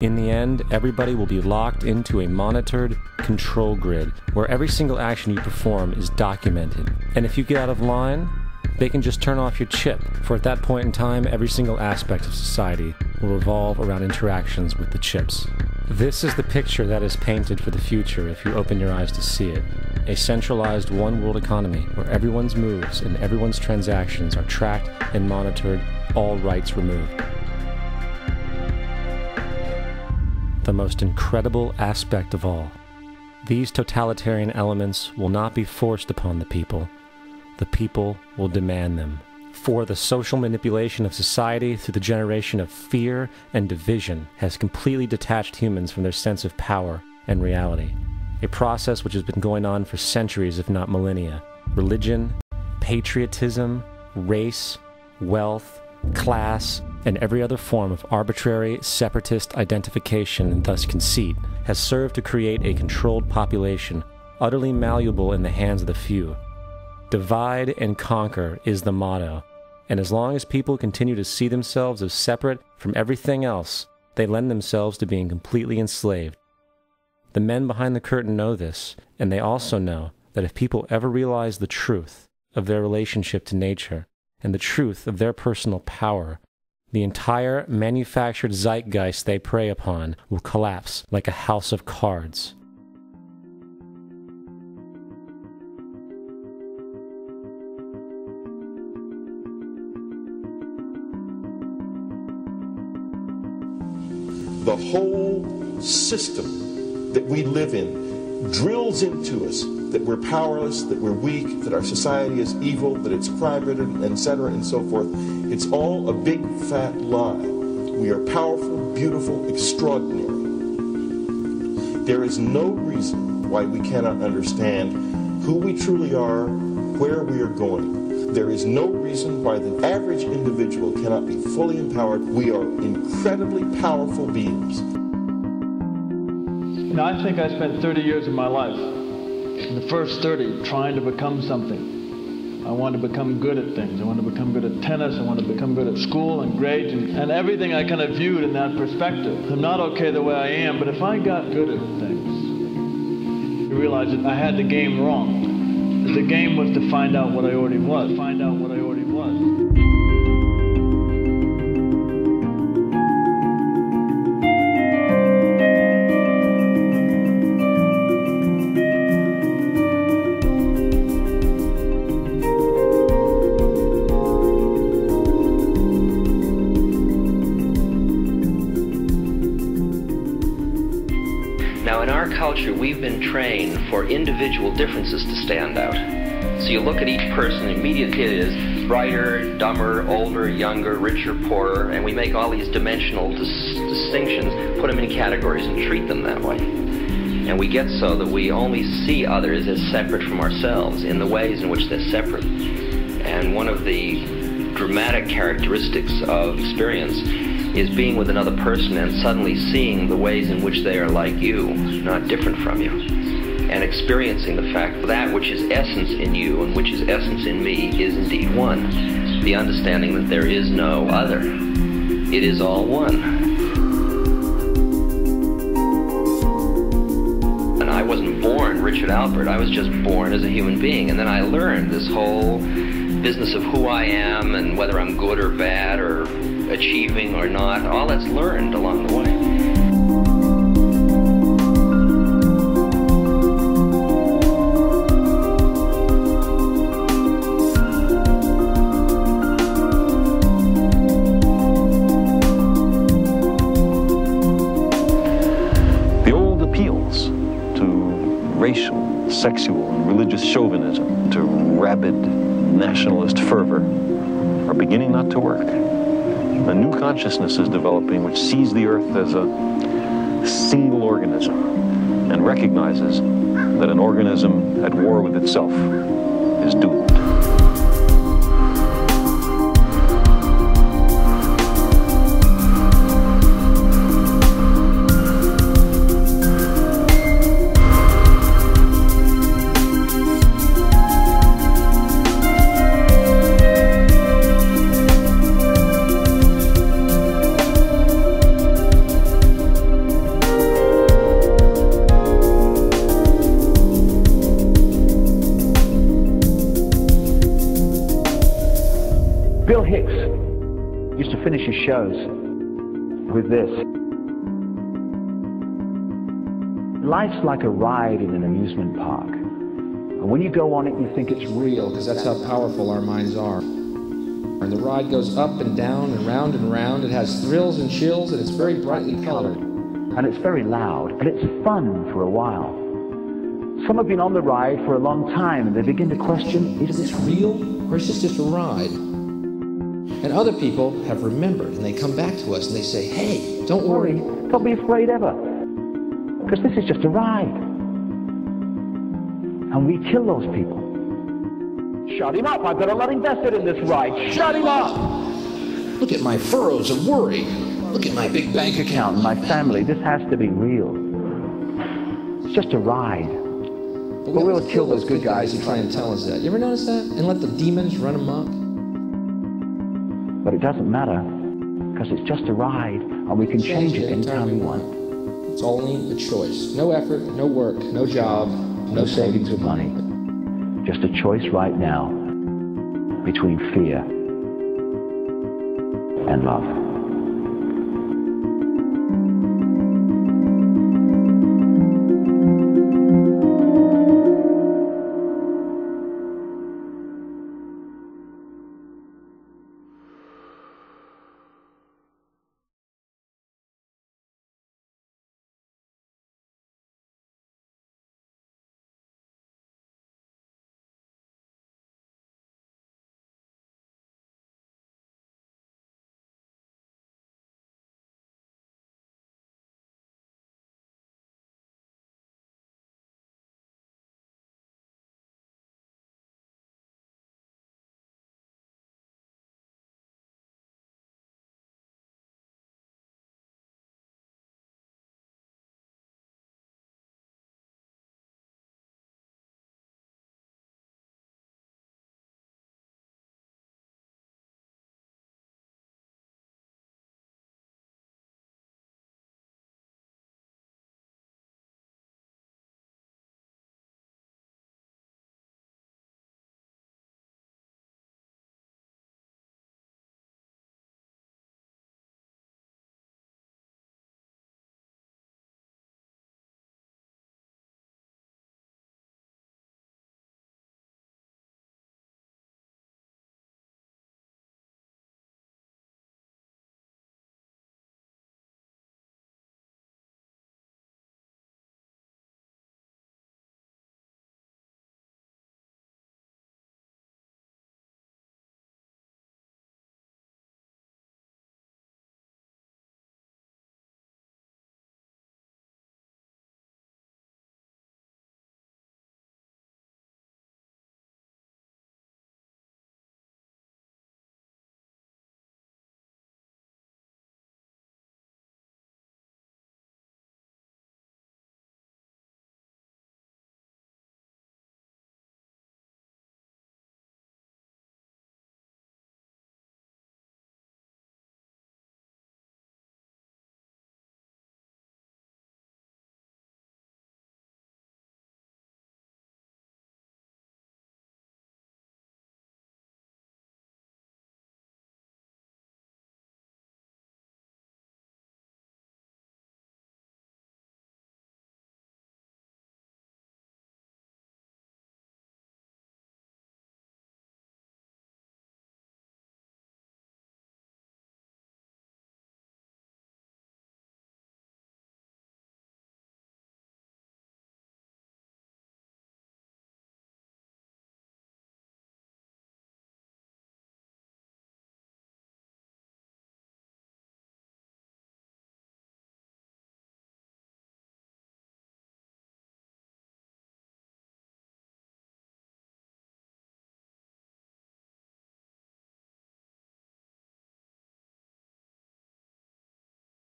In the end, everybody will be locked into a monitored control grid where every single action you perform is documented. And if you get out of line, they can just turn off your chip, for at that point in time, every single aspect of society will revolve around interactions with the chips. This is the picture that is painted for the future if you open your eyes to see it. A centralized one-world economy where everyone's moves and everyone's transactions are tracked and monitored, all rights removed. The most incredible aspect of all. These totalitarian elements will not be forced upon the people. The people will demand them. For the social manipulation of society through the generation of fear and division has completely detached humans from their sense of power and reality. A process which has been going on for centuries, if not millennia. Religion, patriotism, race, wealth, class, and every other form of arbitrary, separatist identification and thus conceit has served to create a controlled population, utterly malleable in the hands of the few. Divide and conquer is the motto, and as long as people continue to see themselves as separate from everything else, they lend themselves to being completely enslaved. The men behind the curtain know this, and they also know that if people ever realize the truth of their relationship to nature and the truth of their personal power, the entire manufactured zeitgeist they prey upon will collapse like a house of cards. The whole system that we live in drills into us that we're powerless, that we're weak, that our society is evil, that it's crime-ridden, etc., and so forth. It's all a big fat lie. We are powerful, beautiful, extraordinary. There is no reason why we cannot understand who we truly are, where we are going. There is no reason why the average individual cannot be fully empowered. We are incredibly powerful beings. You know, I think I spent 30 years of my life, in the first 30, trying to become something. I wanted to become good at things. I wanted to become good at tennis. I wanted to become good at school and grades and everything I kind of viewed in that perspective. I'm not okay the way I am, but if I got good at things, you realize that I had the game wrong. That the game was to find out what I already was. Find out what I already was. Now, in our culture, we've been trained for individual differences to stand out. So you look at each person, immediately it is brighter, dumber, older, younger, richer, poorer, and we make all these dimensional distinctions, put them in categories and treat them that way. And we get so that we only see others as separate from ourselves in the ways in which they're separate. And one of the dramatic characteristics of experience is being with another person and suddenly seeing the ways in which they are like you, not different from you, and experiencing the fact that which is essence in you and which is essence in me is indeed one. The understanding that there is no other. It is all one. And I wasn't born Richard Albert, I was just born as a human being, and then I learned this whole business of who I am and whether I'm good or bad or achieving or not. All that's learned along the way. The old appeals to racial, sexual, and religious chauvinism, to rabid nationalist fervor, are beginning not to work. A new consciousness is developing which sees the earth as a single organism and recognizes that an organism at war with itself is doomed. Hicks used to finish his shows with this. Life's like a ride in an amusement park. And when you go on it, you think it's real. Because that's how powerful our minds are. And the ride goes up and down and round and round. It has thrills and chills, and it's very brightly colored. And it's very loud, and it's fun for a while. Some have been on the ride for a long time, and they begin to question, is this real, or is this just a ride? And other people have remembered, and they come back to us and they say, hey, don't worry, don't be afraid ever, because this is just a ride. And we kill those people. Shut him up, I've got a lot invested in this ride. Shut him up! Look at my furrows of worry. Look at my big bank account. My family, this has to be real. It's just a ride. But we'll kill those good guys who try and tell us that. You ever notice that? And let the demons run amok? But it doesn't matter, because it's just a ride, and we can change it anytime we want. It's only a choice. No effort, no work, no job, no savings of money. Just a choice right now between fear and love.